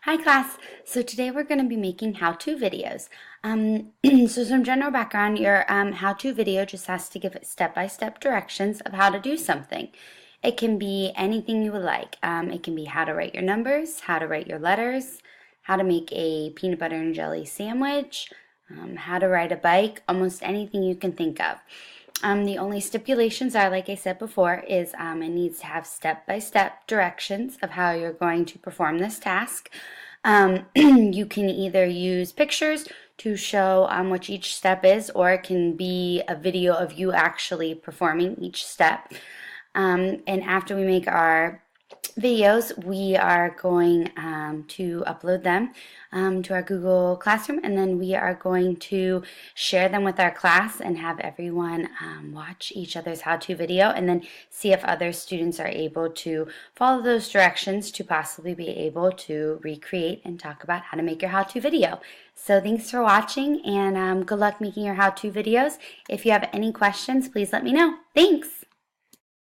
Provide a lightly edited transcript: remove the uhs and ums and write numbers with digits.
Hi class. So today we're going to be making how-to videos. So some general background, your how-to video just has to give step-by-step directions of how to do something. It can be anything you would like. It can be how to write your numbers, how to write your letters, how to make a peanut butter and jelly sandwich, how to ride a bike, almost anything you can think of. The only stipulations are, like I said before, is it needs to have step-by-step directions of how you're going to perform this task. You can either use pictures to show what each step is, or it can be a video of you actually performing each step. And after we make our videos, we are going to upload them to our Google Classroom, and then we are going to share them with our class and have everyone watch each other's how-to video and then see if other students are able to follow those directions to possibly be able to recreate and talk about how to make your how-to video. So thanks for watching, and good luck making your how-to videos. If you have any questions, please let me know. Thanks!